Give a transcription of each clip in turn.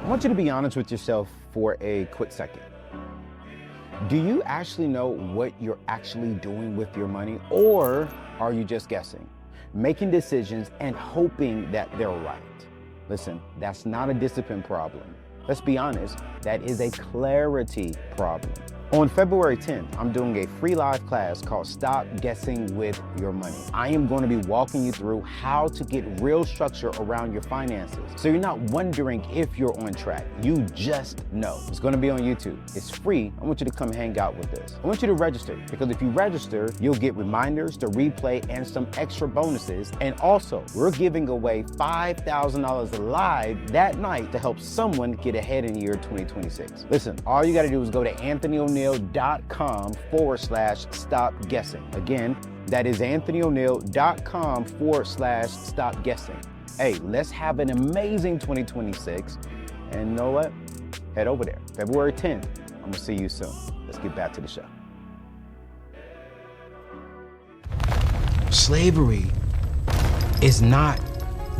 I want you to be honest with yourself for a quick second. Do you actually know what you're actually doing with your money, or are you just guessing, making decisions and hoping that they're right? Listen, that's not a discipline problem. Let's be honest, that is a clarity problem. On February 10th, I'm doing a free live class called Stop Guessing with Your Money. I am going to be walking you through how to get real structure around your finances, so you're not wondering if you're on track. You just know. It's going to be on YouTube. It's free. I want you to come hang out with us. I want you to register, because if you register, you'll get reminders, the replay, and some extra bonuses. And also, we're giving away $5,000 live that night to help someone get ahead in year 2026. Listen, all you got to do is go to anthonyo'neill.com/stop guessing. Again, that is anthonyo'neill.com/stop guessing. Hey, let's have an amazing 2026. And you know what? Head over there. February 10th. I'm going to see you soon. Let's get back to the show. Slavery is not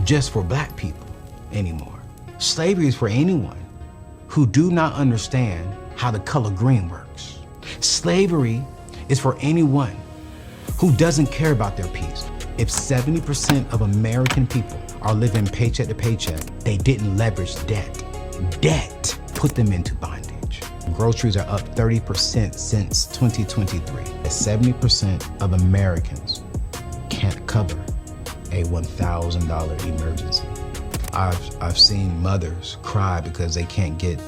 just for black people anymore. Slavery is for anyone who do not understand how the color green works. Slavery is for anyone who doesn't care about their peace. If 70% of American people are living paycheck to paycheck, they didn't leverage debt. Debt put them into bondage. Groceries are up 30% since 2023. 70% of Americans can't cover a $1,000 emergency. I've seen mothers cry because they can't get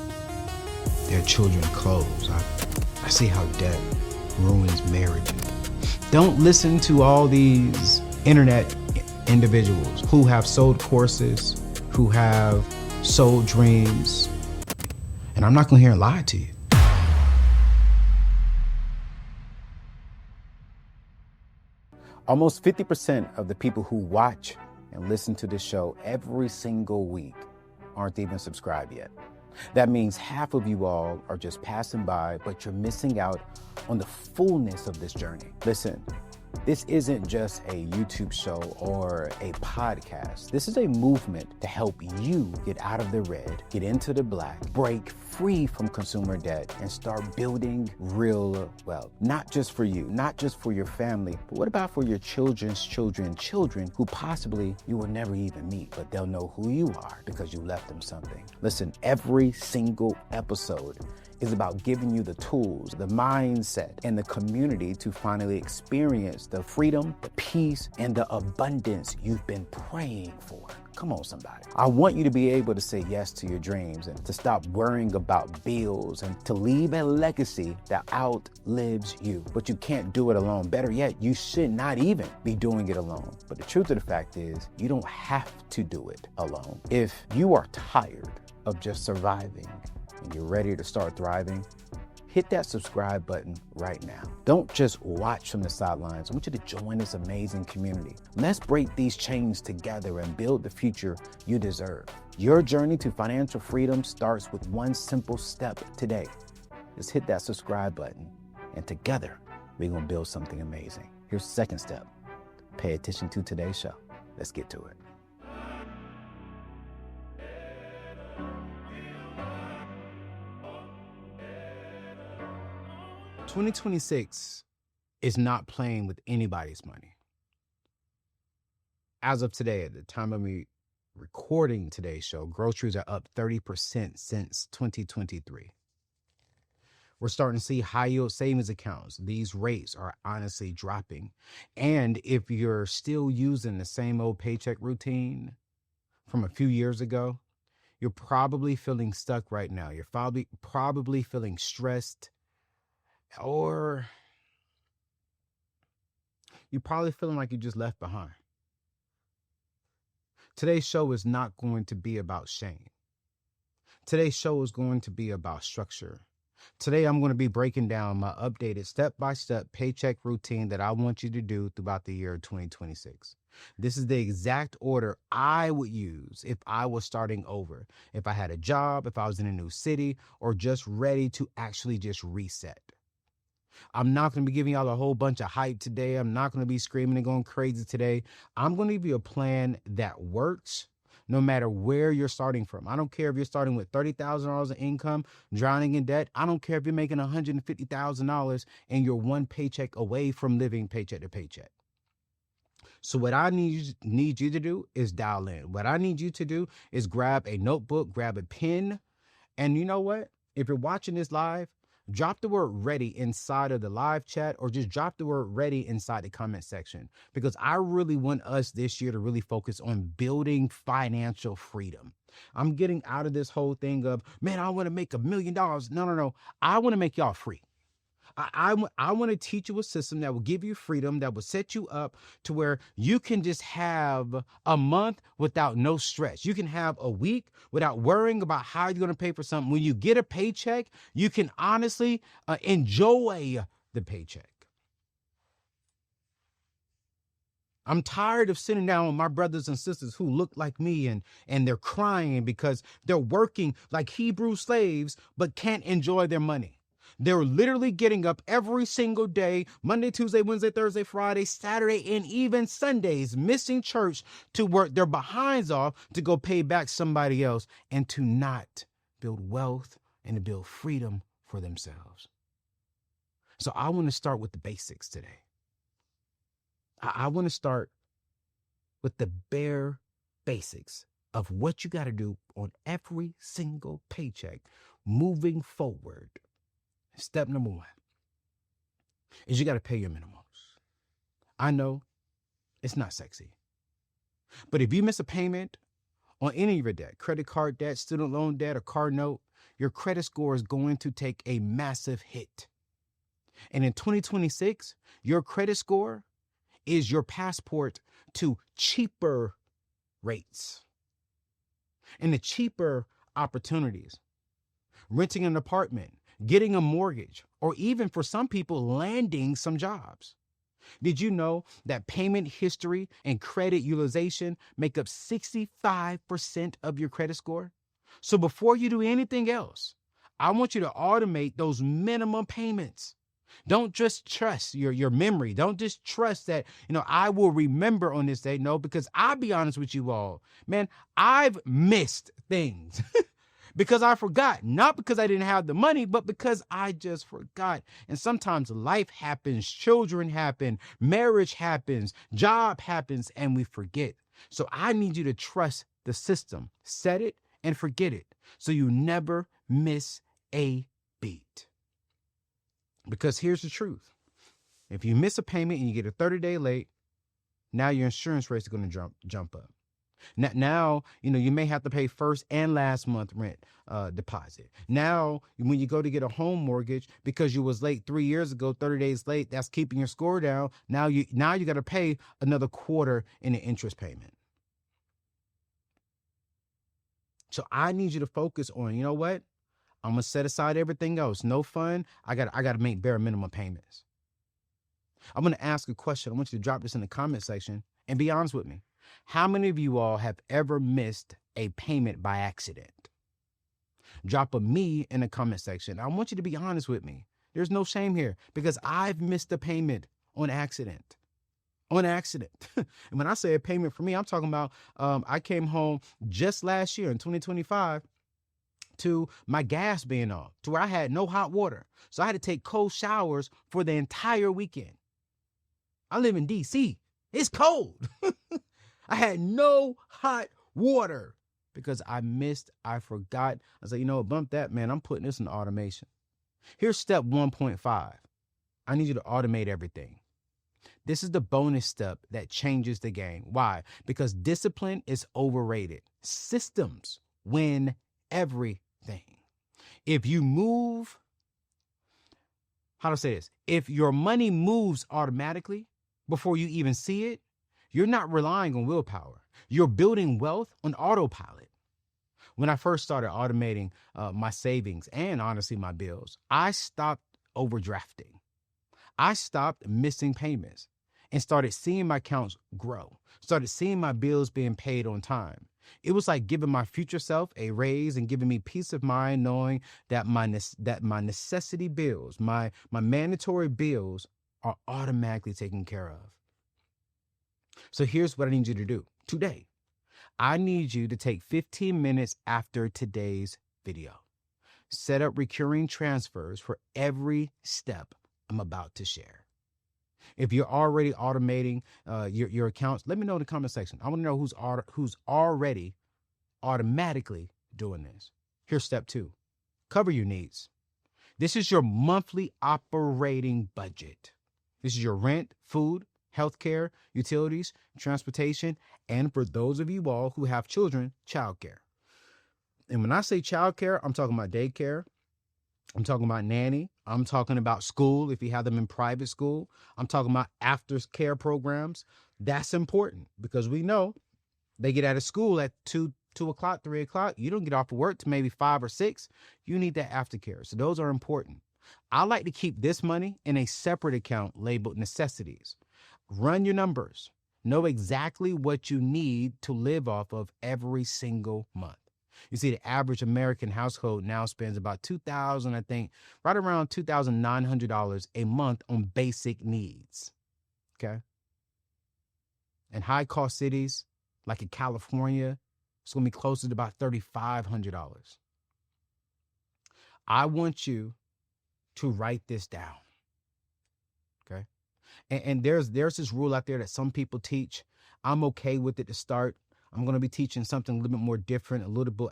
their children clothes. I see how debt ruins marriages. Don't listen to all these internet individuals who have sold courses, who have sold dreams, and I'm not gonna hear and lie to you. Almost 50% of the people who watch and listen to this show every single week aren't even subscribed yet. That means half of you all are just passing by, but you're missing out on the fullness of this journey. Listen, this isn't just a YouTube show or a podcast. This is a movement to help you get out of the red, get into the black, break free from consumer debt, and start building real wealth. Not just for you, not just for your family, but what about for your children's children who possibly you will never even meet, but they'll know who you are because you left them something. Listen, every single episode is about giving you the tools, the mindset, and the community to finally experience the freedom, the peace, and the abundance you've been praying for. Come on, somebody. I want you to be able to say yes to your dreams and to stop worrying about bills and to leave a legacy that outlives you. But you can't do it alone. Better yet, you should not even be doing it alone. But the truth of the fact is, you don't have to do it alone. If you are tired of just surviving and you're ready to start thriving, hit that subscribe button right now. Don't just watch from the sidelines. I want you to join this amazing community. Let's break these chains together and build the future you deserve. Your journey to financial freedom starts with one simple step today. Just hit that subscribe button, and together we're gonna build something amazing. Here's the second step. Pay attention to today's show. Let's get to it. 2026 is not playing with anybody's money. As of today, at the time of me recording today's show, groceries are up 30% since 2023. We're starting to see high yield savings accounts. These rates are honestly dropping. And if you're still using the same old paycheck routine from a few years ago, you're probably feeling stuck right now. You're probably feeling stressed, or you're probably feeling like you just left behind. Today's show is not going to be about shame. Today's show is going to be about structure. Today, I'm going to be breaking down my updated step-by-step paycheck routine that I want you to do throughout the year 2026. This is the exact order I would use if I was starting over, if I had a job, if I was in a new city, or just ready to actually just reset. I'm not going to be giving y'all a whole bunch of hype today. I'm not going to be screaming and going crazy today. I'm going to give you a plan that works, no matter where you're starting from. I don't care if you're starting with $30,000 in income, drowning in debt. I don't care if you're making $150,000 and you're one paycheck away from living paycheck to paycheck. So what I need you to do is dial in. What I need you to do is grab a notebook, grab a pen, and you know what? If you're watching this live, drop the word ready inside of the live chat, or just drop the word ready inside the comment section, because I really want us this year to really focus on building financial freedom. I'm getting out of this whole thing of, man, I want to make $1 million. No. I want to make y'all free. I want to teach you a system that will give you freedom, that will set you up to where you can just have a month without no stress. You can have a week without worrying about how you're going to pay for something. When you get a paycheck, you can honestly enjoy the paycheck. I'm tired of sitting down with my brothers and sisters who look like me and they're crying because they're working like Hebrew slaves but can't enjoy their money. They're literally getting up every single day, Monday, Tuesday, Wednesday, Thursday, Friday, Saturday, and even Sundays, missing church to work their behinds off to go pay back somebody else and to not build wealth and to build freedom for themselves. So I want to start with the basics today. I want to start with the bare basics of what you got to do on every single paycheck moving forward. Step number 1 is you got to pay your minimums. I know it's not sexy, but if you miss a payment on any of your debt, credit card debt, student loan debt, or car note, your credit score is going to take a massive hit. And in 2026, your credit score is your passport to cheaper rates and the cheaper opportunities. Renting an apartment, getting a mortgage, or even for some people, landing some jobs. Did you know that payment history and credit utilization make up 65% of your credit score? So before you do anything else, I want you to automate those minimum payments. Don't just trust your memory. Don't just trust that, I will remember on this day. No, because I'll be honest with you all, man, I've missed things. Because I forgot, not because I didn't have the money, but because I just forgot. And sometimes life happens, children happen, marriage happens, job happens, and we forget. So I need you to trust the system, set it and forget it, so you never miss a beat. Because here's the truth. If you miss a payment and you get a 30-day late, now your insurance rates are going to jump up. Now, you may have to pay first and last month rent deposit. Now, when you go to get a home mortgage, because you was late 3 years ago, 30 days late, that's keeping your score down. Now you got to pay another quarter in the interest payment. So I need you to focus on, you know what? I'm going to set aside everything else. No fun. I got to make bare minimum payments. I'm going to ask a question. I want you to drop this in the comment section and be honest with me. How many of you all have ever missed a payment by accident? Drop a me in the comment section. I want you to be honest with me. There's no shame here, because I've missed a payment on accident. And when I say a payment for me, I'm talking about I came home just last year in 2025 to my gas being off, to where I had no hot water. So I had to take cold showers for the entire weekend. I live in DC. It's cold. I had no hot water because I forgot. I said, bump that, man. I'm putting this in automation. Here's step 1.5. I need you to automate everything. This is the bonus step that changes the game. Why? Because discipline is overrated. Systems win everything. If you move, if your money moves automatically before you even see it, you're not relying on willpower. You're building wealth on autopilot. When I first started automating my savings and honestly my bills, I stopped overdrafting. I stopped missing payments and started seeing my accounts grow, started seeing my bills being paid on time. It was like giving my future self a raise and giving me peace of mind, knowing that my necessity bills, my mandatory bills are automatically taken care of. So here's what I need you to do today. I need you to take 15 minutes after today's video. Set up recurring transfers for every step I'm about to share. If you're already automating your accounts, let me know in the comment section. I want to know who's already automatically doing this. Here's step 2. Cover your needs. This is your monthly operating budget. This is your rent, food, healthcare, utilities, transportation, and for those of you all who have children, childcare. And when I say childcare, I'm talking about daycare. I'm talking about nanny. I'm talking about school if you have them in private school. I'm talking about after-care programs. That's important because we know they get out of school at 2 o'clock, 3 o'clock. You don't get off of work to maybe 5 or 6. You need that aftercare. So those are important. I like to keep this money in a separate account labeled necessities. Run your numbers. Know exactly what you need to live off of every single month. You see, the average American household now spends about $2,000, I think, right around $2,900 a month on basic needs. Okay. In high cost cities like in California, it's going to be closer to about $3,500. I want you to write this down. Okay. And there's this rule out there that some people teach. I'm okay with it to start. I'm going to be teaching something a little bit more different, a little bit,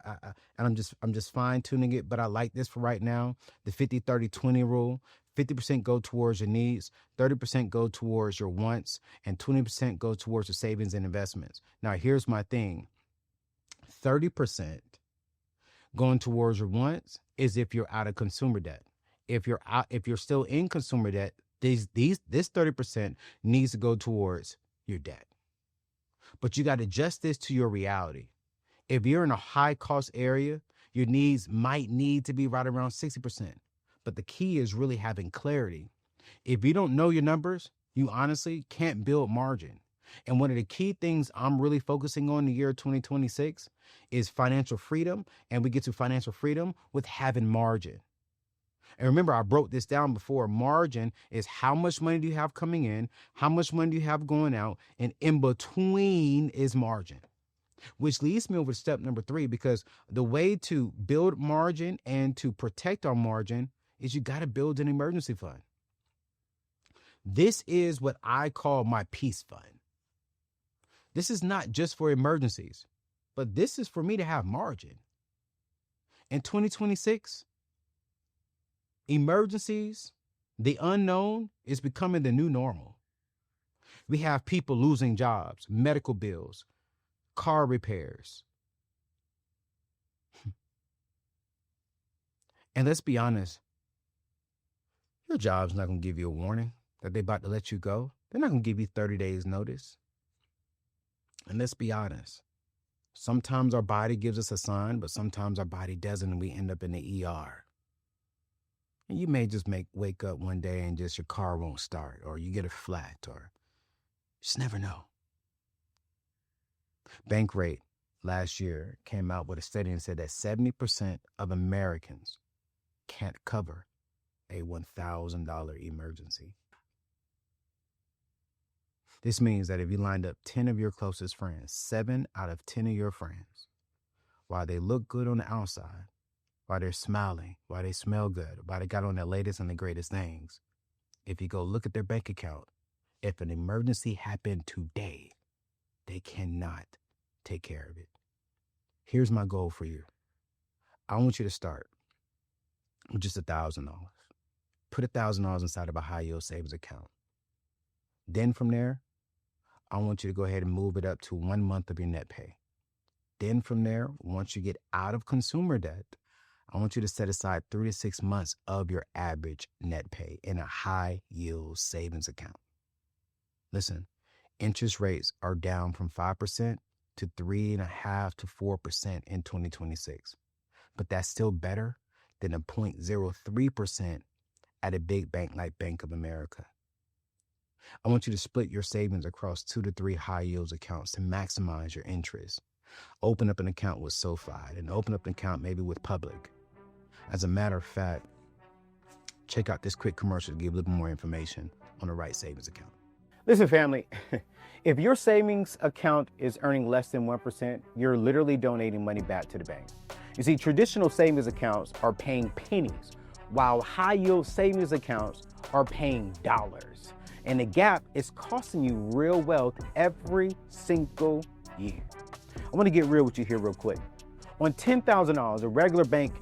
and I'm just fine tuning it. But I like this for right now. The 50-30-20 rule: 50% go towards your needs, 30% go towards your wants, and 20% go towards your savings and investments. Now, here's my thing: 30% going towards your wants is if you're out of consumer debt. If you're still in consumer debt, this 30% needs to go towards your debt. But you got to adjust this to your reality. If you're in a high cost area, your needs might need to be right around 60%. But the key is really having clarity. If you don't know your numbers, you honestly can't build margin. And one of the key things I'm really focusing on in the year 2026 is financial freedom. And we get to financial freedom with having margin. And remember, I broke this down before. Margin is how much money do you have coming in, how much money do you have going out, and in between is margin. Which leads me over to step number 3, because the way to build margin and to protect our margin is you got to build an emergency fund. This is what I call my peace fund. This is not just for emergencies, but this is for me to have margin. In 2026, emergencies, the unknown, is becoming the new normal. We have people losing jobs, medical bills, car repairs. And let's be honest, your job's not going to give you a warning that they're about to let you go. They're not going to give you 30 days notice. And let's be honest, sometimes our body gives us a sign, but sometimes our body doesn't, and we end up in the ER. And you may just wake up one day and just your car won't start, or you get a flat, or just never know. Bankrate last year came out with a study and said that 70% of Americans can't cover a $1,000 emergency. This means that if you lined up 10 of your closest friends, 7 out of 10 of your friends, while they look good on the outside, while they're smiling, while they smell good, while they got on their latest and the greatest things, if you go look at their bank account, if an emergency happened today, they cannot take care of it. Here's my goal for you. I want you to start with just $1,000. Put $1,000 inside of a high yield savings account. Then from there, I want you to go ahead and move it up to 1 month of your net pay. Then from there, once you get out of consumer debt, I want you to set aside 3 to 6 months of your average net pay in a high yield savings account. Listen, interest rates are down from 5% to 3.5% to 4% in 2026. But that's still better than a 0.03% at a big bank like Bank of America. I want you to split your savings across 2 to 3 high yields accounts to maximize your interest. Open up an account with SoFi and open up an account maybe with Public. As a matter of fact, check out this quick commercial to give a little more information on the right savings account. Listen, family, if your savings account is earning less than 1%, you're literally donating money back to the bank. You see, traditional savings accounts are paying pennies, while high yield savings accounts are paying dollars. And the gap is costing you real wealth every single year. I want to get real with you here real quick. On $10,000, a regular bank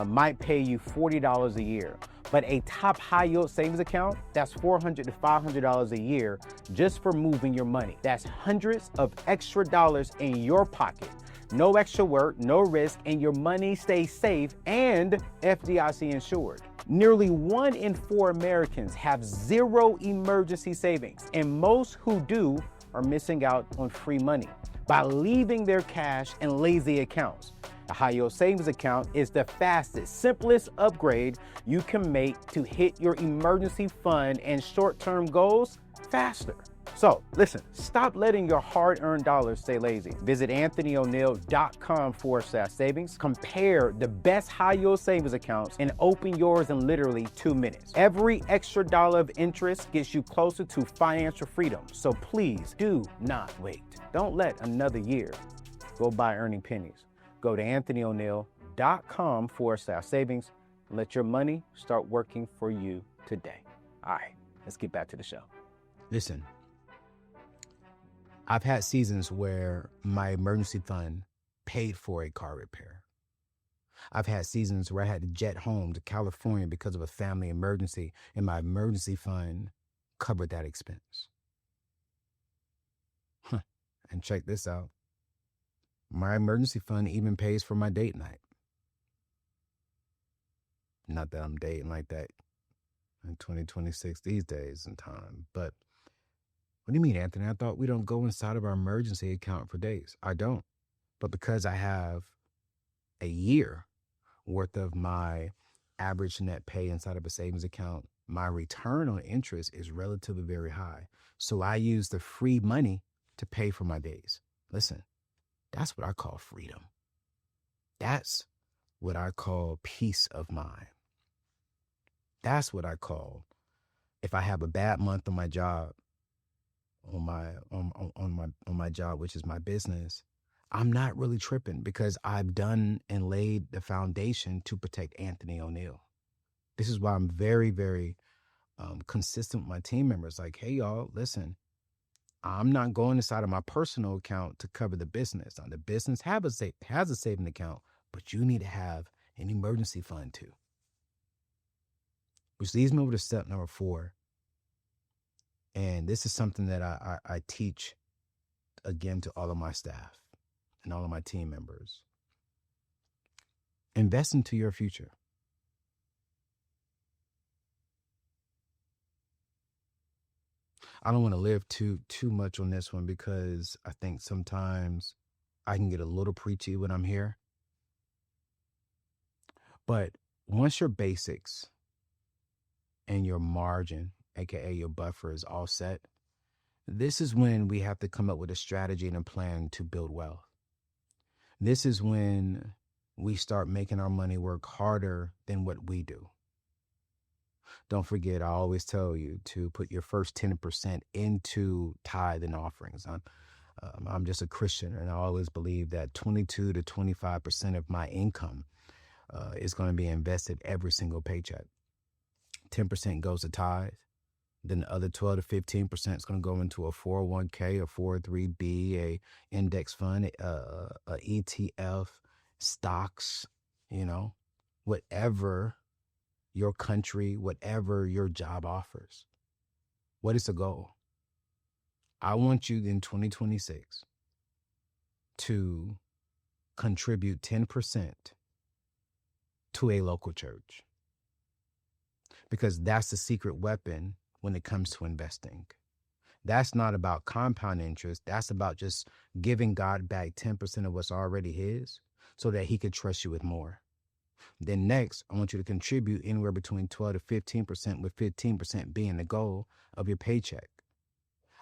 might pay you $40 a year, but a top high yield savings account, that's $400 to $500 a year just for moving your money. That's hundreds of extra dollars in your pocket. No extra work, no risk, and your money stays safe and FDIC insured. Nearly 1 in 4 Americans have zero emergency savings, and most who do are missing out on free money by leaving their cash in lazy accounts. A high yield savings account is the fastest, simplest upgrade you can make to hit your emergency fund and short-term goals faster. So listen, stop letting your hard-earned dollars stay lazy. Visit anthonyoneal.com/savings. Compare the best high-yield savings accounts and open yours in literally 2 minutes. Every extra dollar of interest gets you closer to financial freedom. So please do not wait. Don't let another year go by earning pennies. Go to anthonyoneal.com/savings and let your money start working for you today. All right, let's get back to the show. Listen, I've had seasons where my emergency fund paid for a car repair. I've had seasons where I had to jet home to California because of a family emergency, and my emergency fund covered that expense. And check this out. My emergency fund even pays for my date night. Not that I'm dating like that in 2026 these days in time, but what do you mean, Anthony? I thought we don't go inside of our emergency account for days. I don't. But because I have a year worth of my average net pay inside of a savings account, my return on interest is relatively very high. So I use the free money to pay for my days. Listen, that's what I call freedom. That's what I call peace of mind. That's what I call, if I have a bad month on my job, on my job, which is my business, I'm not really tripping because I've done and laid the foundation to protect Anthony O'Neal. This is why I'm very, very consistent with my team members. Like, hey, y'all, listen, I'm not going inside of my personal account to cover the business. Now, the business has a saving account, but you need to have an emergency fund too. Which leads me over to step number 4. And this is something that I teach, again, to all of my staff and all of my team members. Invest into your future. I don't want to live too much on this one because I think sometimes I can get a little preachy when I'm here. But once your basics and your margin, aka your buffer, is all set, this is when we have to come up with a strategy and a plan to build wealth. This is when we start making our money work harder than what we do. Don't forget, I always tell you to put your first 10% into tithe and offerings. I'm just a Christian, and I always believe that 22 to 25% of my income is going to be invested every single paycheck. 10% goes to tithe. Then the other 12 to 15% is going to go into a 401k, a 403b, a index fund, a ETF, stocks, whatever your country, whatever your job offers. What is the goal? I want you in 2026 to contribute 10% to a local church, because that's the secret weapon when it comes to investing. That's not about compound interest. That's about just giving God back 10% of what's already his so that he could trust you with more. Then next, I want you to contribute anywhere between 12 to 15%, with 15% being the goal of your paycheck.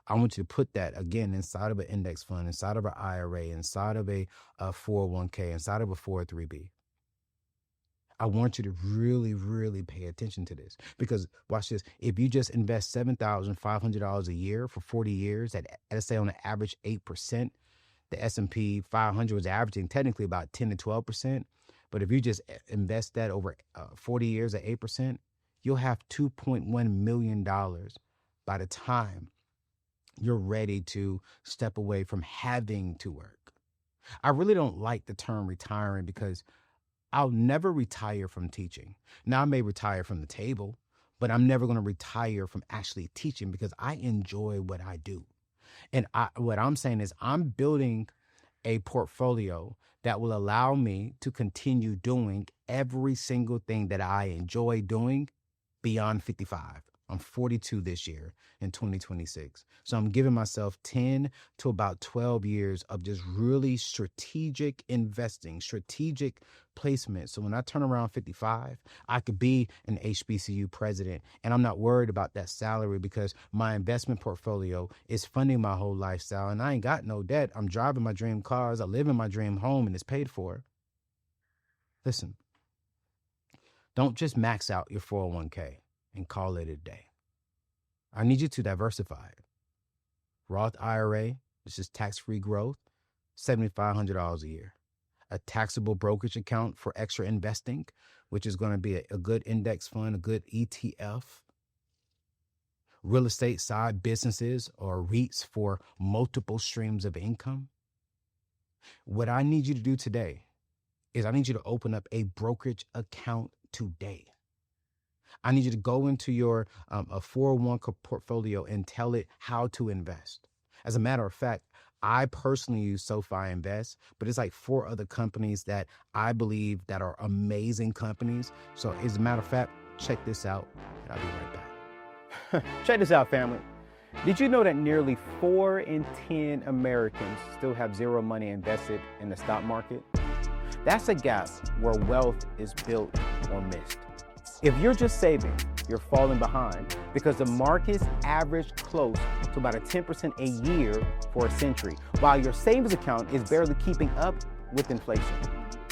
I want you to put that, again, inside of an index fund, inside of an IRA, inside of a 401k, inside of a 403b. I want you to really, really pay attention to this, because watch this. If you just invest $7,500 a year for 40 years at, let's say, on an average 8%, the S&P 500 was averaging technically about 10 to 12%. But if you just invest that over 40 years at 8%, you'll have $2.1 million by the time you're ready to step away from having to work. I really don't like the term retiring, because I'll never retire from teaching. Now, I may retire from the table, but I'm never going to retire from actually teaching, because I enjoy what I do. And what I'm saying is I'm building a portfolio that will allow me to continue doing every single thing that I enjoy doing beyond 55. I'm 42 this year in 2026. So I'm giving myself 10 to about 12 years of just really strategic investing, strategic placement. So when I turn around 55, I could be an HBCU president, and I'm not worried about that salary, because my investment portfolio is funding my whole lifestyle, and I ain't got no debt. I'm driving my dream cars. I live in my dream home, and it's paid for. Listen, don't just max out your 401k and call it a day. I need you to diversify it. Roth IRA, this is tax-free growth, $7,500 a year. A taxable brokerage account for extra investing, which is going to be a good index fund, a good ETF. Real estate side businesses or REITs for multiple streams of income. What I need you to do today is I need you to open up a brokerage account today. I need you to go into your a 401k portfolio and tell it how to invest. As a matter of fact, I personally use SoFi Invest, but it's like 4 other companies that I believe that are amazing companies. So as a matter of fact, check this out, and I'll be right back. Check this out, family. Did you know that nearly 4 in 10 Americans still have zero money invested in the stock market? That's a gap where wealth is built or missed. If you're just saving, you're falling behind, because the markets average close to about a 10% a year for a century, while your savings account is barely keeping up with inflation.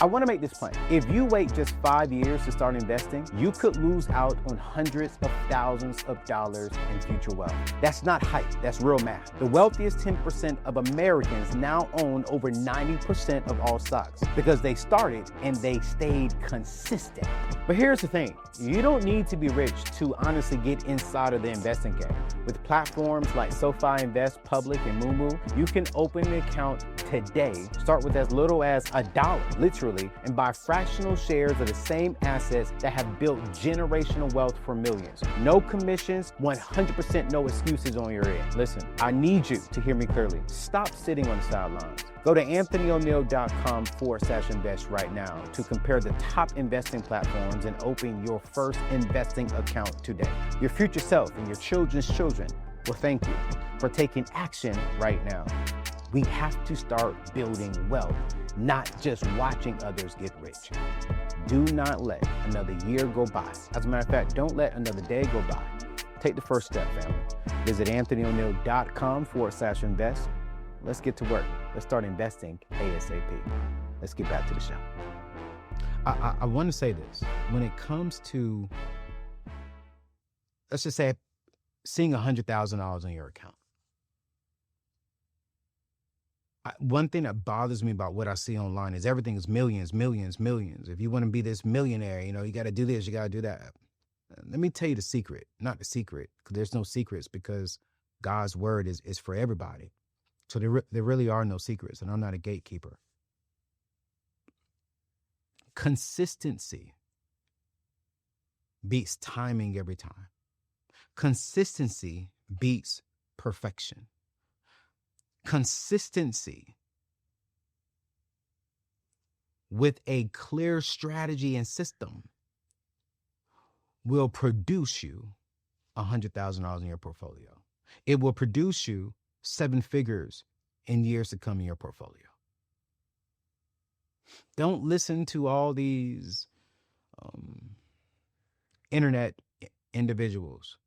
I want to make this plain. If you wait just 5 years to start investing, you could lose out on hundreds of thousands of dollars in future wealth. That's not hype, that's real math. The wealthiest 10% of Americans now own over 90% of all stocks, because they started and they stayed consistent. But here's the thing, you don't need to be rich to honestly get inside of the investing game. With platforms like SoFi Invest, Public, and Moomoo, you can open an account today, start with as little as $1, literally, and buy fractional shares of the same assets that have built generational wealth for millions. No commissions, 100% no excuses on your end. Listen, I need you to hear me clearly. Stop sitting on the sidelines. Go to anthonyoneal.com/invest right now to compare the top investing platforms and open your first investing account today. Your future self and your children's children will thank you for taking action right now. We have to start building wealth, not just watching others get rich. Do not let another year go by. As a matter of fact, don't let another day go by. Take the first step, family. Visit anthonyoneal.com/invest. Let's get to work. Let's start investing ASAP. Let's get back to the show. I want to say this. When it comes to, let's just say, seeing $100,000 in your account. One thing that bothers me about what I see online is everything is millions, millions, millions. If you want to be this millionaire, you got to do this, you got to do that. Let me tell you the secret, not the secret, because there's no secrets, because God's word is for everybody. So there really are no secrets, and I'm not a gatekeeper. Consistency beats timing every time. Consistency beats perfection. Consistency with a clear strategy and system will produce you $100,000 in your portfolio. It will produce you 7 figures in years to come in your portfolio. Don't listen to all these internet individuals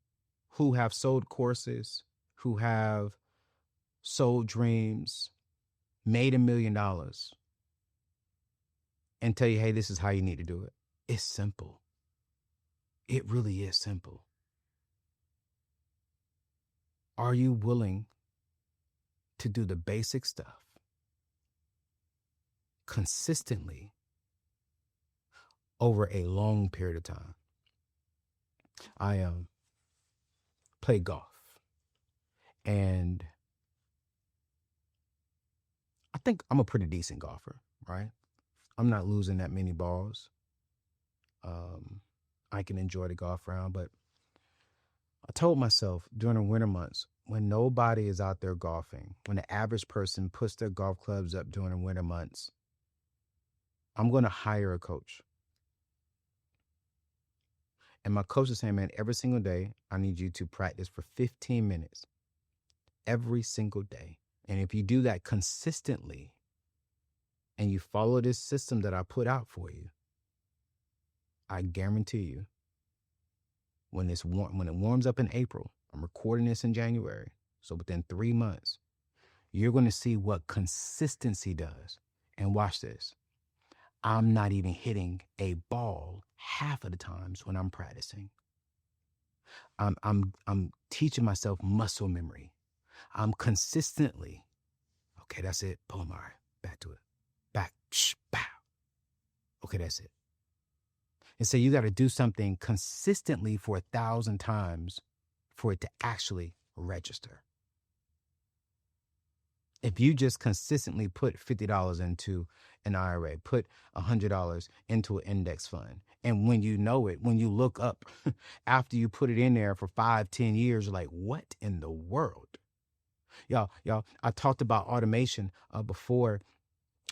who have sold courses, who have sold dreams, made $1 million, and tell you, hey, this is how you need to do it. It's simple. It really is simple. Are you willing to do the basic stuff consistently over a long period of time? I play golf, and I think I'm a pretty decent golfer, right? I'm not losing that many balls. I can enjoy the golf round, but I told myself during the winter months, when nobody is out there golfing, when the average person puts their golf clubs up during the winter months, I'm going to hire a coach. And my coach is saying, man, every single day, I need you to practice for 15 minutes every single day. And if you do that consistently and you follow this system that I put out for you, I guarantee you, when it warms up in April, I'm recording this in January, so within 3 months, you're going to see what consistency does. And watch this. I'm not even hitting a ball half of the times when I'm practicing. I'm teaching myself muscle memory. I'm consistently, okay, that's it. Boom, all right, back to it. Back, bow. Okay, that's it. And so you got to do something consistently for 1,000 times for it to actually register. If you just consistently put $50 into an IRA, put $100 into an index fund, and when you know it, when you look up after you put it in there for 5-10 years, you're like, what in the world? Y'all, I talked about automation before.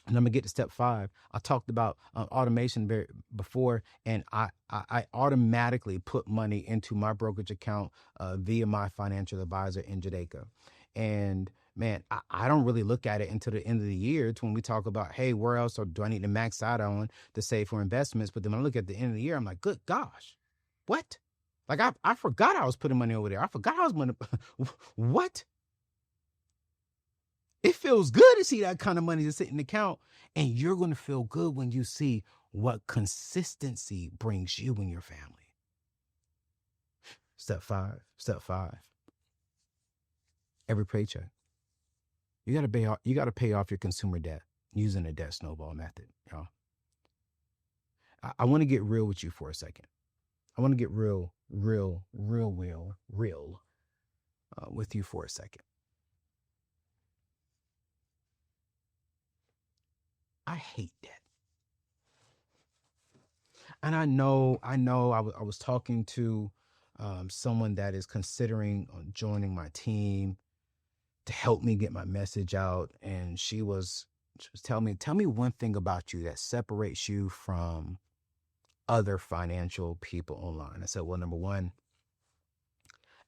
And I'm going to get to step 5. I talked about automation before, and I automatically put money into my brokerage account via my financial advisor in Jamaica. And man, I don't really look at it until the end of the year. It's when we talk about, hey, where else do I need to max out on to save for investments? But then when I look at the end of the year, I'm like, good gosh, what? Like I forgot I was putting money over there. I forgot I was going to, what? It feels good to see that kind of money to sit in the account, and you're going to feel good when you see what consistency brings you and your family. Step 5. Every paycheck, you got to pay off your consumer debt using the debt snowball method, y'all. I want to get real with you for a second. I want to get real with you for a second. I hate debt. And I know I was talking to someone that is considering joining my team to help me get my message out. And she was telling me, tell me one thing about you that separates you from other financial people online. I said, well, number 1,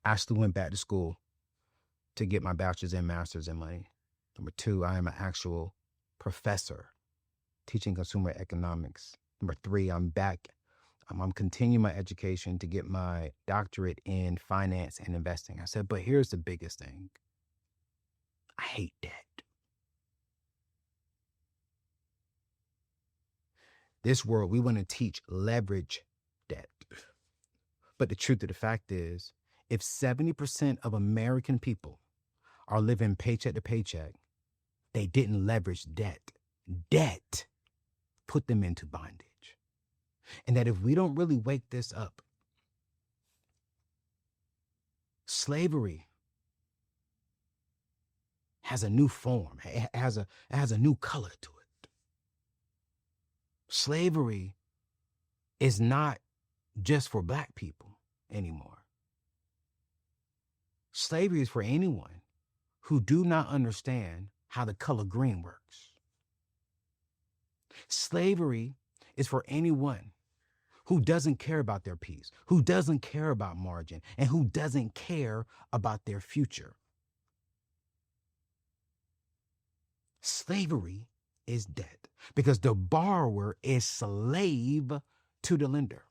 I actually went back to school to get my bachelor's and master's in money. Number 2, I am an actual professor teaching consumer economics. Number 3, I'm back. I'm continuing my education to get my doctorate in finance and investing. I said, but here's the biggest thing. I hate debt. This world, we want to teach leverage debt. But the truth of the fact is, if 70% of American people are living paycheck to paycheck, they didn't leverage debt. Debt put them into bondage. And that if we don't really wake this up, slavery has a new form. It has a new color to it. Slavery is not just for Black people anymore. Slavery is for anyone who do not understand how the color green works. Slavery is for anyone who doesn't care about their peace, who doesn't care about margin, and who doesn't care about their future. Slavery is debt because the borrower is slave to the lender.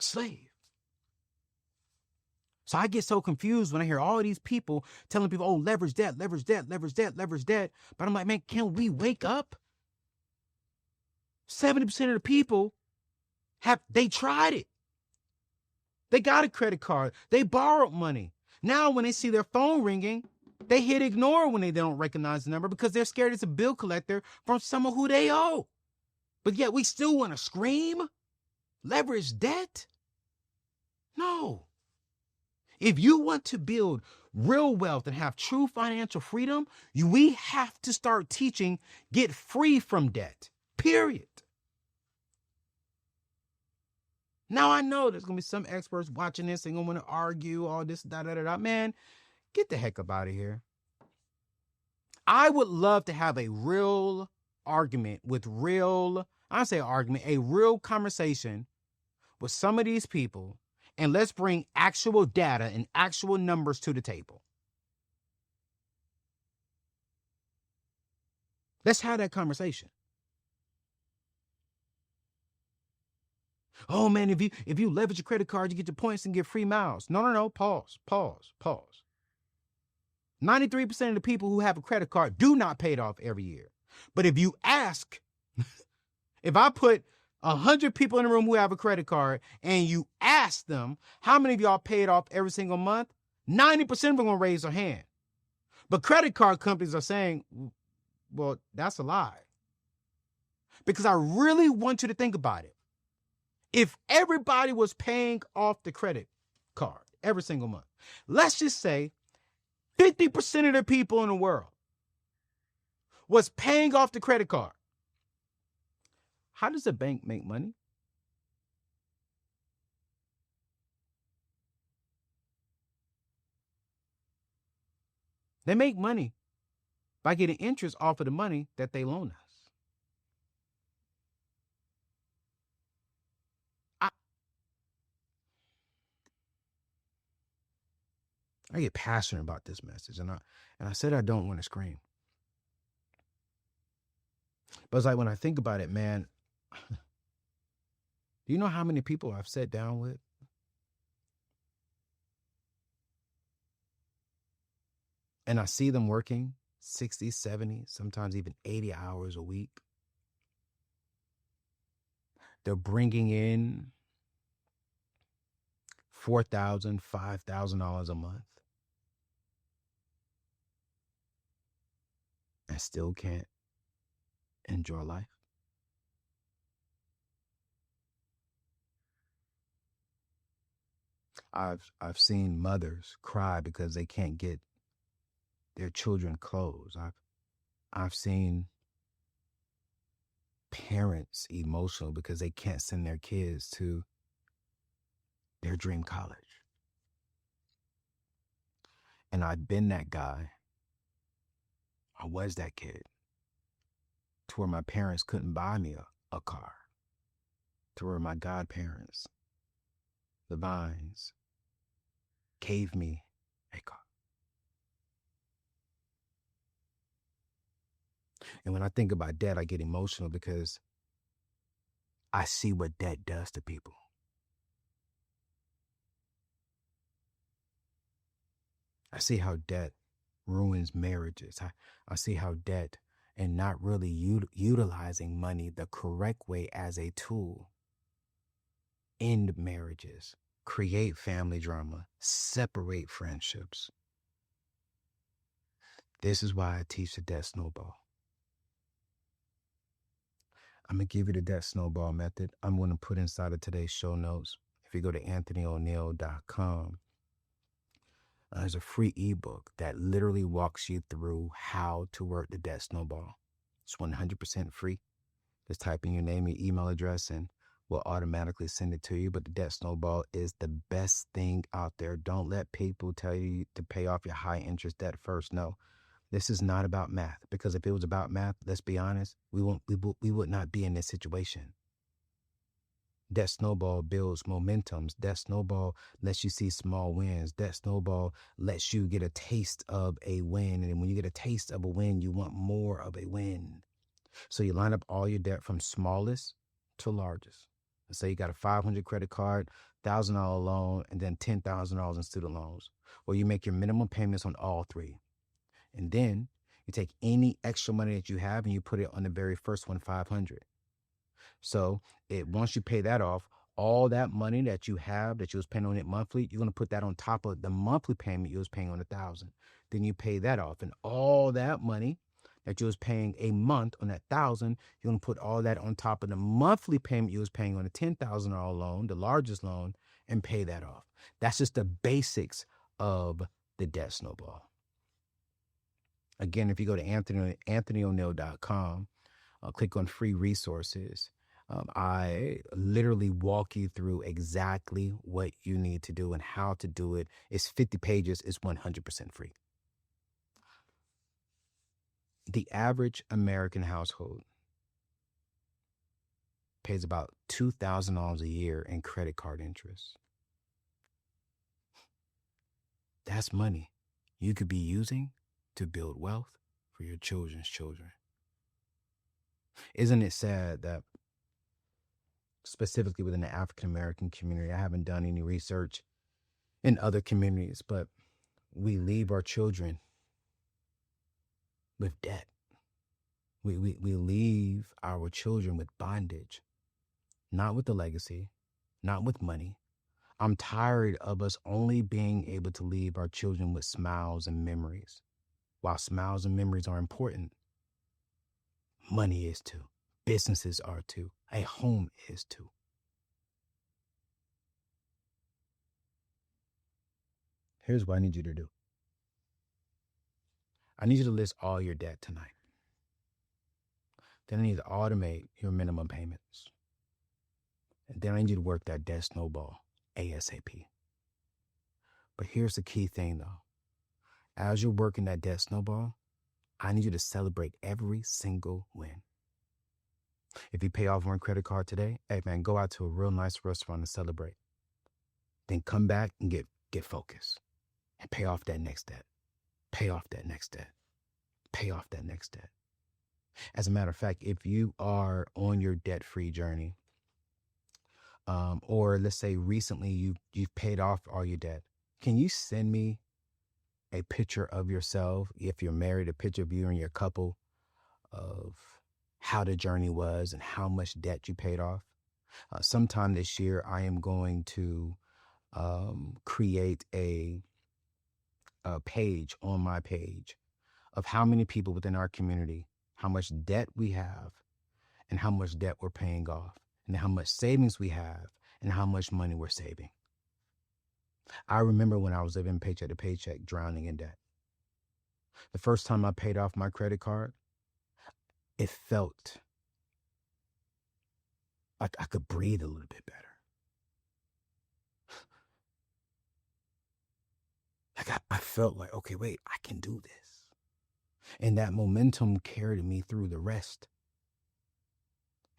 Slave. So I get so confused when I hear all of these people telling people, oh, leverage debt, leverage debt, leverage debt, leverage debt. But I'm like, man, can we wake up? 70% of the people they tried it. They got a credit card. They borrowed money. Now when they see their phone ringing, they hit ignore when they don't recognize the number because they're scared it's a bill collector from someone who they owe. But yet we still want to scream? Leverage debt? No. If you want to build real wealth and have true financial freedom, we have to start teaching get free from debt, period. Now I know there's going to be some experts watching this and going to want to argue all this, da-da-da-da. Man, get the heck up out of here. I would love to have a real argument with a real conversation with some of these people, and let's bring actual data and actual numbers to the table. Let's have that conversation. Oh man, if you leverage your credit card, you get your points and get free miles. No. Pause. 93% of the people who have a credit card do not pay it off every year. But if you ask, if I put 100 people in the room who have a credit card and you ask them, how many of y'all pay it off every single month? 90% of them are going to raise their hand. But credit card companies are saying, well, that's a lie. Because I really want you to think about it. If everybody was paying off the credit card every single month, let's just say 50% of the people in the world was paying off the credit card. How does a bank make money? They make money by getting interest off of the money that they loan us. I get passionate about this message, and I said I don't want to scream. But it's like when I think about it, man, do you know how many people I've sat down with? And I see them working 60, 70, sometimes even 80 hours a week. They're bringing in $4,000, $5,000 a month. And still can't enjoy life. I've seen mothers cry because they can't get their children clothes. I've seen parents emotional because they can't send their kids to their dream college. And I've been that guy. I was that kid to where my parents couldn't buy me a car, to where my godparents, the Vines, gave me a car. And when I think about debt, I get emotional because I see what debt does to people. I see how debt ruins marriages. I see how debt and not really utilizing money the correct way as a tool end marriages, create family drama, separate friendships. This is why I teach the debt snowball. I'm going to give you the debt snowball method. I'm going to put inside of today's show notes. If you go to anthonyoneal.com, there's a free ebook that literally walks you through how to work the debt snowball. It's 100% free. Just type in your name, your email address, and we'll automatically send it to you. But the debt snowball is the best thing out there. Don't let people tell you to pay off your high interest debt first. No, this is not about math, because if it was about math, let's be honest, we would not be in this situation. Debt snowball builds momentums. Debt snowball lets you see small wins. Debt snowball lets you get a taste of a win. And when you get a taste of a win, you want more of a win. So you line up all your debt from smallest to largest. Let's say you got a 500 credit card, $1,000 loan, and then $10,000 in student loans. Well, you make your minimum payments on all three. And then you take any extra money that you have and you put it on the very first one, 500. So once you pay that off, all that money that you have that you was paying on it monthly, you're going to put that on top of the monthly payment you was paying on 1,000. Then you pay that off, and all that money that you was paying a month on that 1,000, you're going to put all that on top of the monthly payment you was paying on a $10,000 loan, the largest loan, and pay that off. That's just the basics of the debt snowball. Again, if you go to anthonyoneal.com, click on free resources, I literally walk you through exactly what you need to do and how to do it. It's 50 pages. It's 100% free. The average American household pays about $2,000 a year in credit card interest. That's money you could be using to build wealth for your children's children. Isn't it sad that specifically within the African American community, I haven't done any research in other communities, but we leave our children with debt. We leave our children with bondage, not with the legacy, not with money. I'm tired of us only being able to leave our children with smiles and memories. While smiles and memories are important, money is too. Businesses are too. A home is too. Here's what I need you to do. I need you to list all your debt tonight. Then I need to automate your minimum payments. And then I need you to work that debt snowball ASAP. But here's the key thing though. As you're working that debt snowball, I need you to celebrate every single win. If you pay off one credit card today, hey man, go out to a real nice restaurant and celebrate. Then come back and get focused and pay off that next debt. Pay off that next debt. Pay off that next debt. As a matter of fact, if you are on your debt-free journey, or let's say recently you've paid off all your debt, can you send me a picture of yourself, if you're married, a picture of you and your couple, of how the journey was and how much debt you paid off? Sometime this year, I am going to create a page on my page of how many people within our community, how much debt we have and how much debt we're paying off, and how much savings we have and how much money we're saving. I remember when I was living paycheck to paycheck, drowning in debt. The first time I paid off my credit card, it felt like I could breathe a little bit better. Like I felt like, okay, wait, I can do this. And that momentum carried me through the rest.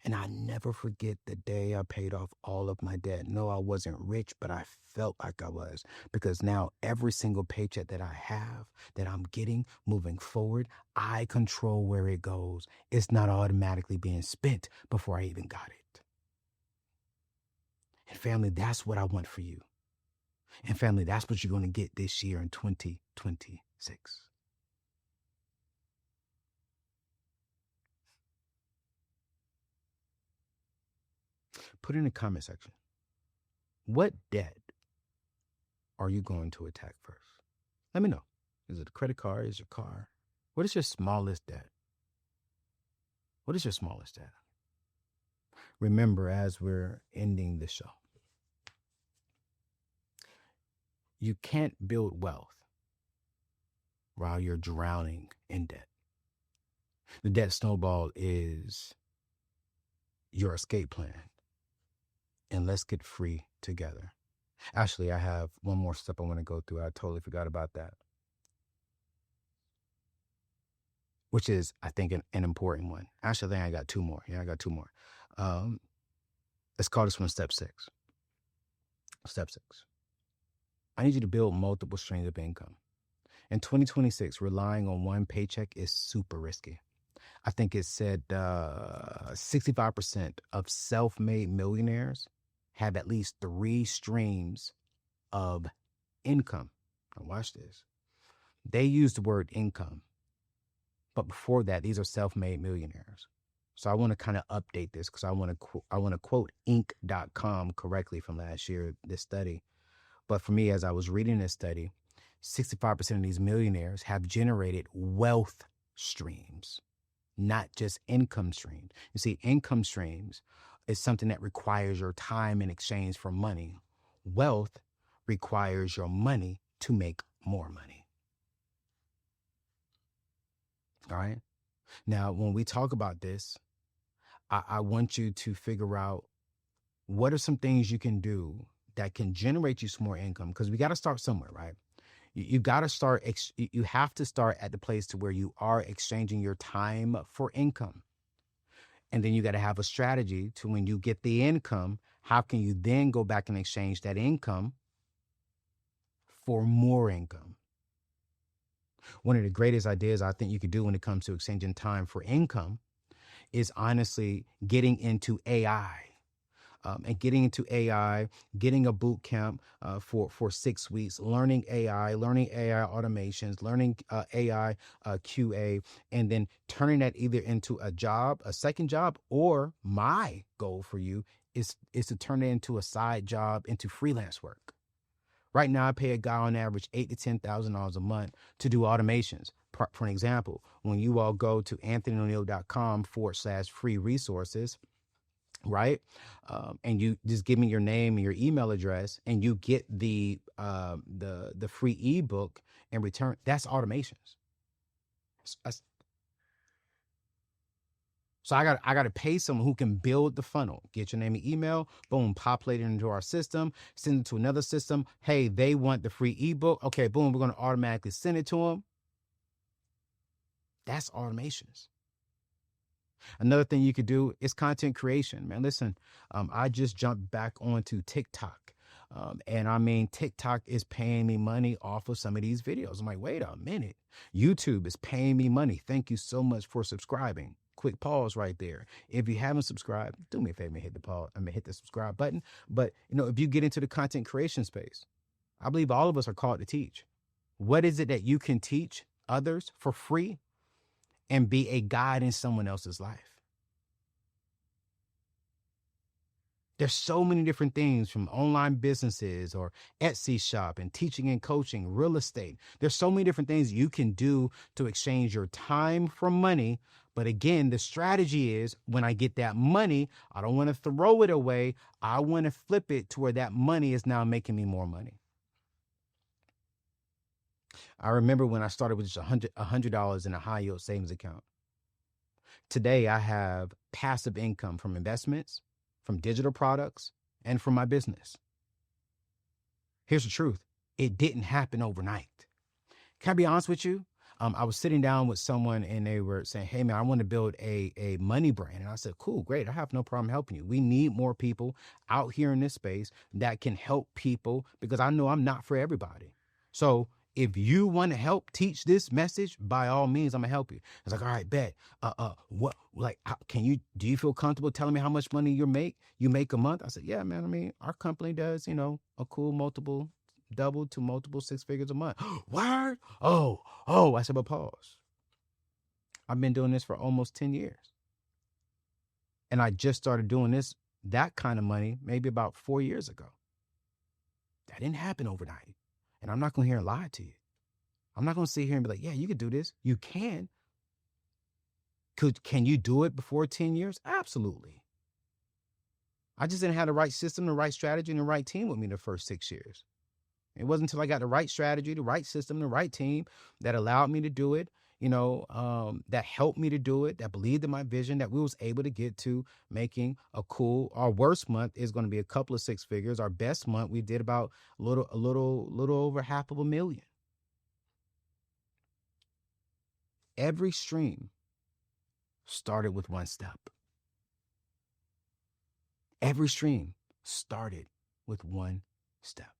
And I never forget the day I paid off all of my debt. No, I wasn't rich, but I felt like I was, because now every single paycheck that I have, that I'm getting moving forward, I control where it goes. It's not automatically being spent before I even got it. And family, that's what I want for you. And family, that's what you're going to get this year in 2026. Put in the comment section, what debt are you going to attack first? Let me know. Is it a credit card? Is it your car? What is your smallest debt? What is your smallest debt? Remember, as we're ending the show, you can't build wealth while you're drowning in debt. The debt snowball is your escape plan. And let's get free together. Actually, I have one more step I want to go through. I totally forgot about that. Which is, I think, an important one. Actually, I think I got two more. Yeah, I got two more. Let's call this one step 6. Step 6. I need you to build multiple streams of income. In 2026, relying on one paycheck is super risky. I think it said 65% of self-made millionaires have at least 3 streams of income. Now watch this. They use the word income, but before that, these are self-made millionaires. So I want to kind of update this because I want to quote Inc.com correctly from last year, this study. But for me, as I was reading this study, 65% of these millionaires have generated wealth streams, not just income streams. You see, income streams is something that requires your time in exchange for money. Wealth requires your money to make more money. All right. Now, when we talk about this, I want you to figure out what are some things you can do that can generate you some more income, because we got to start somewhere, right? You got to start, you have to start at the place to where you are exchanging your time for income. And then you got to have a strategy to when you get the income, how can you then go back and exchange that income for more income? One of the greatest ideas I think you could do when it comes to exchanging time for income is honestly getting into AI. And getting into AI, getting a boot camp for 6 weeks, learning AI automations, learning AI QA, and then turning that either into a job, a second job, or my goal for you is to turn it into a side job, into freelance work. Right now, I pay a guy on average $8,000 to $10,000 a month to do automations. For an example, when you all go to anthonyoneil.com/free resources, right? And you just give me your name and your email address, and you get the free ebook in return. That's automations. So I got to pay someone who can build the funnel, get your name and email, boom, populate it into our system, send it to another system. Hey, they want the free ebook. Okay, boom, we're going to automatically send it to them. That's automations. Another thing you could do is content creation, man. Listen, I just jumped back onto TikTok. And I mean, TikTok is paying me money off of some of these videos. I'm like, wait a minute. YouTube is paying me money. Thank you so much for subscribing. Quick pause right there. If you haven't subscribed, do me a favor and hit the pause. Hit the subscribe button. But if you get into the content creation space, I believe all of us are called to teach. What is it that you can teach others for free and be a guide in someone else's life? There's so many different things, from online businesses or Etsy shop and teaching and coaching, real estate. There's so many different things you can do to exchange your time for money. But again, the strategy is, when I get that money, I don't want to throw it away. I want to flip it to where that money is now making me more money. I remember when I started with just $100 in a high yield savings account. Today, I have passive income from investments, from digital products, and from my business. Here's the truth. It didn't happen overnight. Can I be honest with you? I was sitting down with someone and they were saying, hey, man, I want to build a money brand. And I said, cool, great. I have no problem helping you. We need more people out here in this space that can help people, because I know I'm not for everybody. So if you want to help teach this message, by all means, I'm gonna help you. It's like, all right, bet. Do you feel comfortable telling me how much money you make a month? I said, yeah, man. I mean, our company does, a cool multiple, double to multiple 6 figures a month. Word? Oh, I said, but pause. I've been doing this for almost 10 years. And I just started doing that kind of money, maybe about 4 years ago. That didn't happen overnight. And I'm not going to hear and lie to you. I'm not going to sit here and be like, yeah, you could do this. You can. Can you do it before 10 years? Absolutely. I just didn't have the right system, the right strategy, and the right team with me the first 6 years. It wasn't until I got the right strategy, the right system, the right team that allowed me to do it, that helped me to do it, that believed in my vision, that we was able to get to making our worst month is going to be a couple of 6 figures. Our best month, we did about a little over $500,000. Every stream started with one step. Every stream started with one step.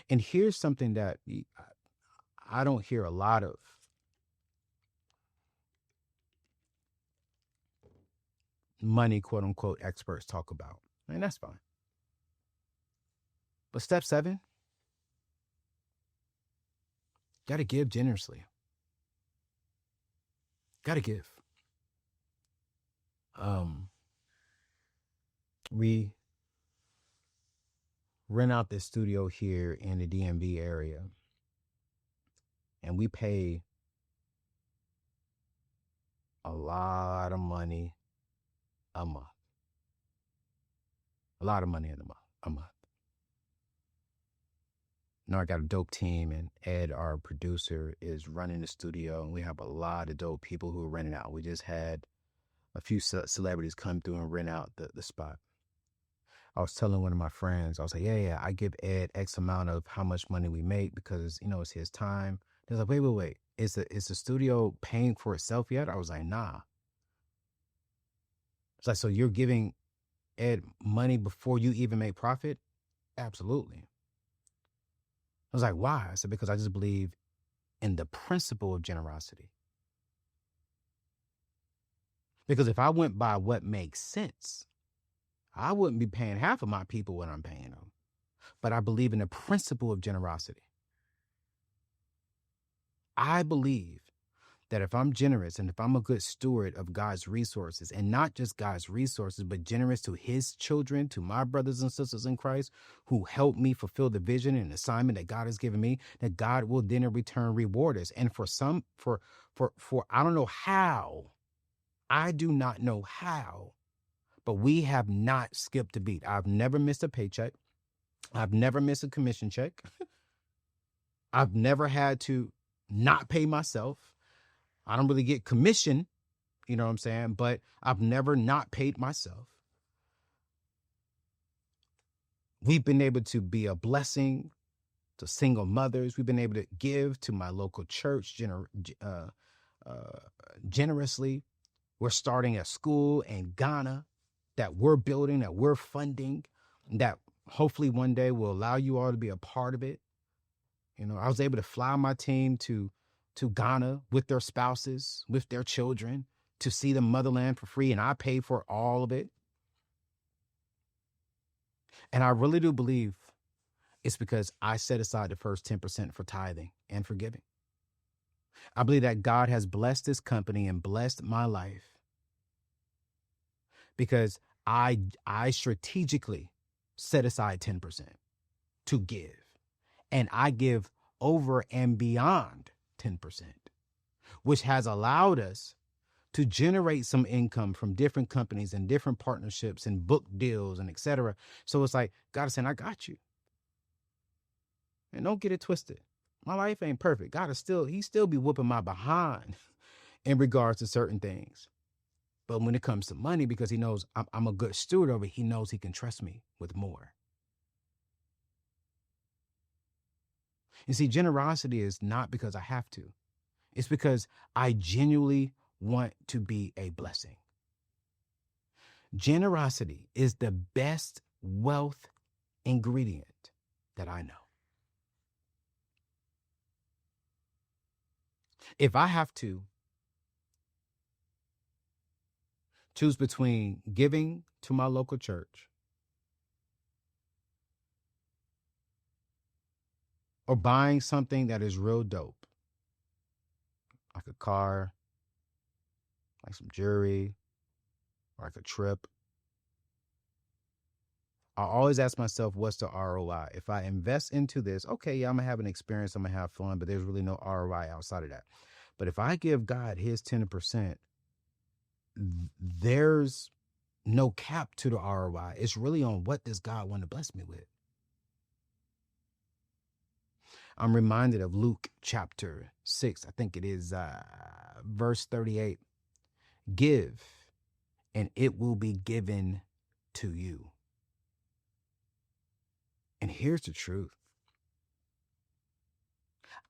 And here's something that I don't hear a lot of. money, quote unquote, experts talk about. And that's fine. But step 7, got to give generously. Got to give. We rent out this studio here in the DMV area, and we pay a lot of money a month. A lot of money in a month. Now I got a dope team, and Ed, our producer, is running the studio, and we have a lot of dope people who are renting out. We just had a few celebrities come through and rent out the spot. I was telling one of my friends, I was like, yeah, I give Ed X amount of how much money we make because, it's his time. They're like, wait. Is the studio paying for itself yet? I was like, nah. It's like, so you're giving Ed money before you even make profit? Absolutely. I was like, why? I said, because I just believe in the principle of generosity. Because if I went by what makes sense, I wouldn't be paying half of my people what I'm paying them. But I believe in the principle of generosity. I believe that if I'm generous and if I'm a good steward of God's resources, and not just God's resources, but generous to his children, to my brothers and sisters in Christ who help me fulfill the vision and assignment that God has given me, that God will then in return reward us. And for I don't know how, I do not know how, but we have not skipped a beat. I've never missed a paycheck. I've never missed a commission check. I've never had to not pay myself. I don't really get commission, you know what I'm saying? But I've never not paid myself. We've been able to be a blessing to single mothers. We've been able to give to my local church generously. We're starting a school in Ghana that we're building, that we're funding, that hopefully one day will allow you all to be a part of it. I was able to fly my team to Ghana with their spouses, with their children, to see the motherland for free, and I paid for all of it. And I really do believe it's because I set aside the first 10% for tithing and for giving. I believe that God has blessed this company and blessed my life because I strategically set aside 10% to give. And I give over and beyond 10%, which has allowed us to generate some income from different companies and different partnerships and book deals and et cetera. So it's like, God is saying, I got you. And don't get it twisted. My life ain't perfect. God is he still be whooping my behind in regards to certain things. But when it comes to money, because he knows I'm a good steward over it, he knows he can trust me with more. You see, generosity is not because I have to. It's because I genuinely want to be a blessing. Generosity is the best wealth ingredient that I know. If I have to choose between giving to my local church or buying something that is real dope, like a car, like some jewelry, or like a trip, I always ask myself, what's the ROI? If I invest into this, okay, yeah, I'm going to have an experience, I'm going to have fun, but there's really no ROI outside of that. But if I give God his 10%, there's no cap to the ROI. It's really on what does God want to bless me with. I'm reminded of Luke chapter 6, I think it is verse 38. Give, and it will be given to you. And here's the truth.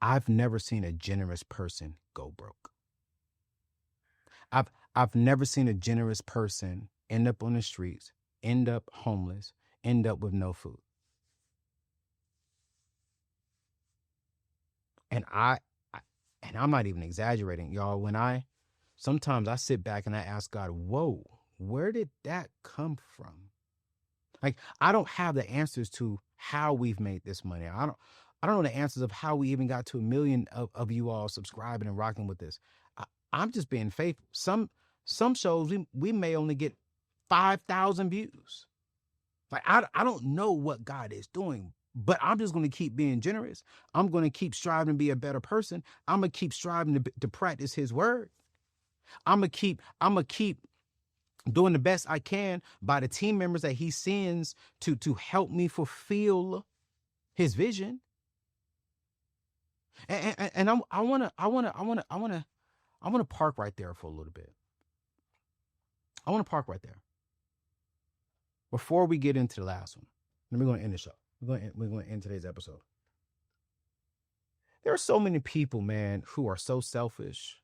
I've never seen a generous person go broke. I've never seen a generous person end up on the streets, end up homeless, end up with no food. And I'm not even exaggerating, y'all. Sometimes I sit back and I ask God, whoa, where did that come from? Like, I don't have the answers to how we've made this money. I don't know the answers of how we even got to 1 million of you all subscribing and rocking with this. I'm just being faithful. Some shows we may only get 5,000 views. Like, I don't know what God is doing, but I'm just going to keep being generous. I'm going to keep striving to be a better person. I'm going to keep striving to practice his word. I'm going to keep doing the best I can by the team members that he sends to help me fulfill his vision. And I want to park right there for a little bit. I want to park right there before we get into the last one. Then we're going to end the show. We're going to end today's episode. There are so many people, man, who are so selfish.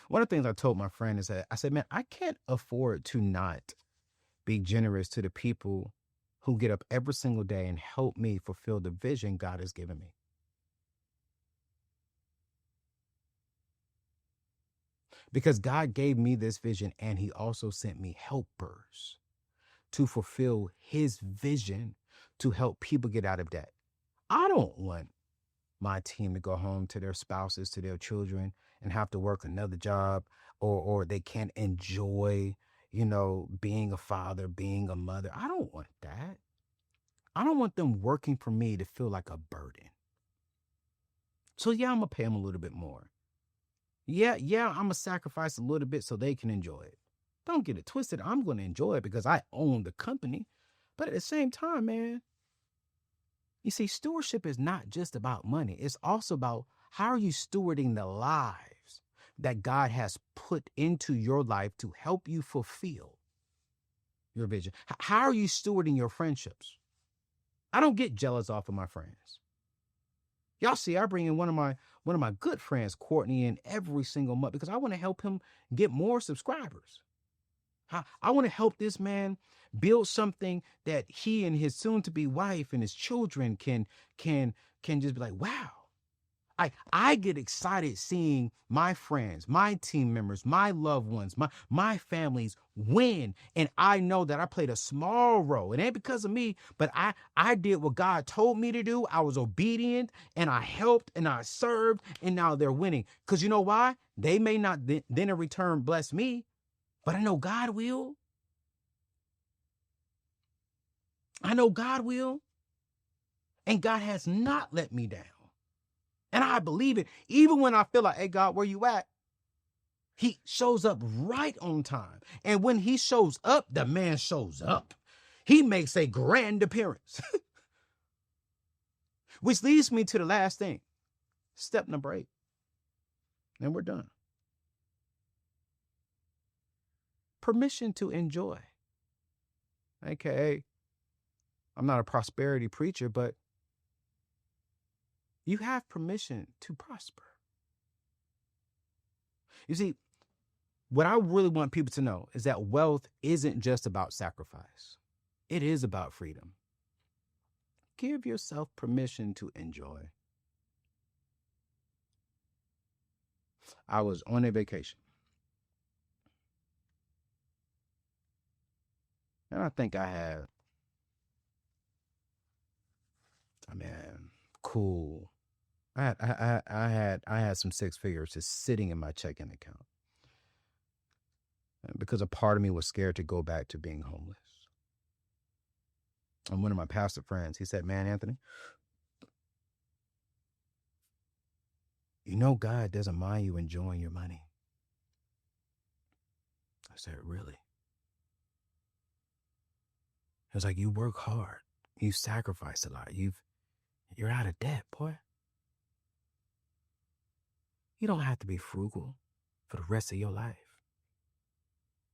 One of the things I told my friend is that I said, man, I can't afford to not be generous to the people who get up every single day and help me fulfill the vision God has given me. Because God gave me this vision and he also sent me helpers to fulfill his vision to help people get out of debt. I don't want my team to go home to their spouses, to their children, and have to work another job, or they can't enjoy, being a father, being a mother. I don't want that. I don't want them working for me to feel like a burden. So yeah, I'm going to pay them a little bit more. Yeah, I'm going to sacrifice a little bit so they can enjoy it. Don't get it twisted. I'm going to enjoy it because I own the company. But at the same time, man, you see, stewardship is not just about money. It's also about how are you stewarding the lives that God has put into your life to help you fulfill your vision. How are you stewarding your friendships? I don't get jealous off of my friends. Y'all see, I bring in one of my good friends, Courtney, in every single month because I want to help him get more subscribers. I want to help this man build something that he and his soon-to-be wife and his children can just be like, wow. I get excited seeing my friends, my team members, my loved ones, my families win. And I know that I played a small role. It ain't because of me, but I did what God told me to do. I was obedient and I helped and I served, and now they're winning. Because you know why? They may not then in return bless me, but I know God will. I know God will. And God has not let me down. And I believe it. Even when I feel like, hey, God, where you at? He shows up right on time. And when he shows up, the man shows up. He makes a grand appearance. Which leads me to the last thing. Step number 8. And we're done. Permission to enjoy. AKA, I'm not a prosperity preacher, but you have permission to prosper. You see, what I really want people to know is that wealth isn't just about sacrifice. It is about freedom. Give yourself permission to enjoy. I was on a vacation. And I think I had, cool. I had some 6 figures just sitting in my checking account because a part of me was scared to go back to being homeless. And one of my pastor friends, he said, man, Anthony, God doesn't mind you enjoying your money. I said, really? He was like, you work hard. You sacrifice a lot. You're out of debt, boy. You don't have to be frugal for the rest of your life.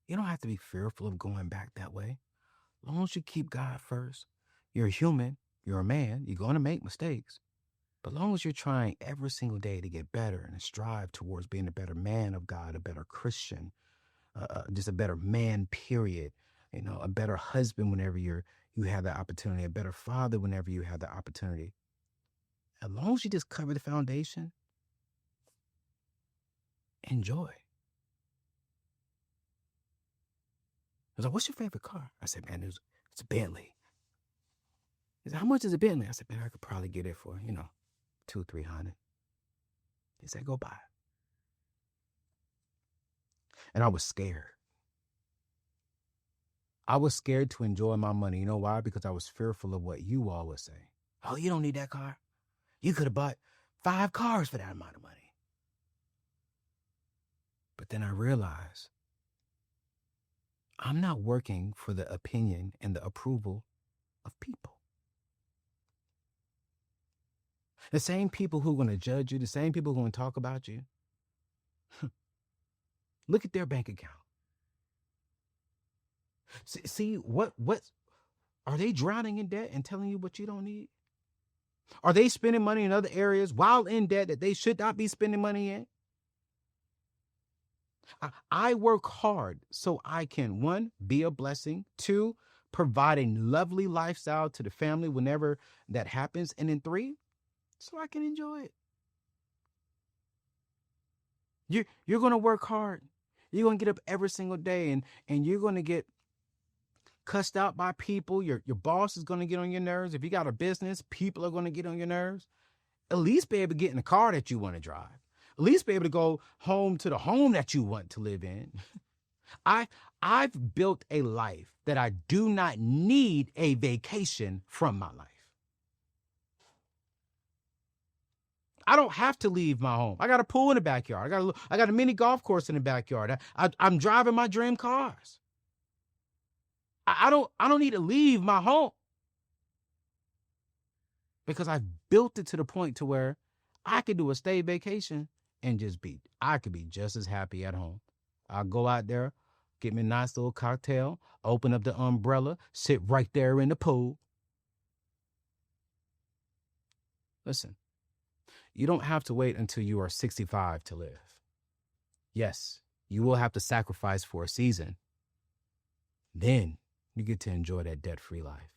You don't have to be fearful of going back that way. As long as you keep God first, you're a human, you're a man, you're going to make mistakes. But as long as you're trying every single day to get better and strive towards being a better man of God, a better Christian, just a better man, period. A better husband whenever you have the opportunity, a better father whenever you have the opportunity. As long as you just cover the foundation, enjoy. I was like, what's your favorite car? I said, man, it's a Bentley. He said, how much is a Bentley? I said, man, I could probably get it for, $200-300. He said, go buy it. And I was scared. I was scared to enjoy my money. You know why? Because I was fearful of what you all would say. Oh, you don't need that car. You could have bought 5 cars for that amount of money. But then I realized I'm not working for the opinion and the approval of people. The same people who are going to judge you, the same people who are going to talk about you. Look at their bank account. See what are they drowning in debt and telling you what you don't need? Are they spending money in other areas while in debt that they should not be spending money in? I work hard so I can, 1, be a blessing, 2, provide a lovely lifestyle to the family whenever that happens, and then 3, so I can enjoy it. You're going to work hard. You're going to get up every single day and you're going to get cussed out by people. Your boss is going to get on your nerves. If you got a business, people are going to get on your nerves. At least be able to get in the car that you want to drive. At least be able to go home to the home that you want to live in. I've built a life that I do not need a vacation from my life. I don't have to leave my home. I got a pool in the backyard. I got a mini golf course in the backyard. I'm driving my dream cars. I don't need to leave my home because I've built it to the point to where I could do a stay vacation and I could be just as happy at home. I'll go out there, get me a nice little cocktail, open up the umbrella, sit right there in the pool. Listen, you don't have to wait until you are 65 to live. Yes, you will have to sacrifice for a season. Then you get to enjoy that debt-free life.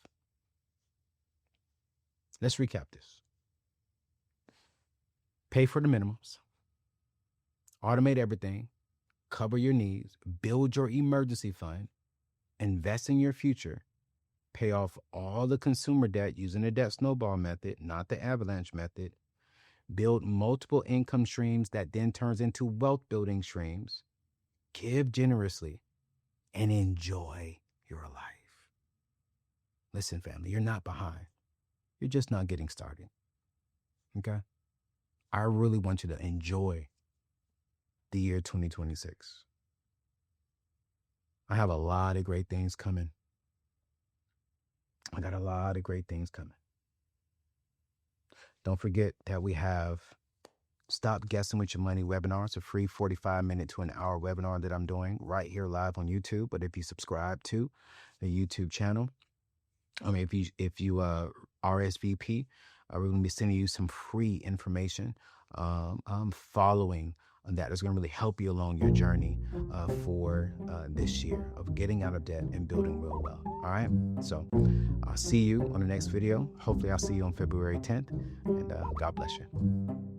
Let's recap this. Pay for the minimums. Automate everything. Cover your needs. Build your emergency fund. Invest in your future. Pay off all the consumer debt using the debt snowball method, not the avalanche method. Build multiple income streams that then turns into wealth building streams. Give generously and enjoy your life. Listen, family, you're not behind. You're just not getting started. Okay? I really want you to enjoy the year 2026. I have a lot of great things coming. I got a lot of great things coming. Don't forget that we have Stop Guessing with Your Money webinar. It's a free 45-minute to an hour webinar that I'm doing right here live on YouTube. But if you subscribe to the YouTube channel, if you RSVP, we're going to be sending you some free information following that is going to really help you along your journey for this year of getting out of debt and building real wealth. All right. So I'll see you on the next video. Hopefully I'll see you on February 10th, and God bless you.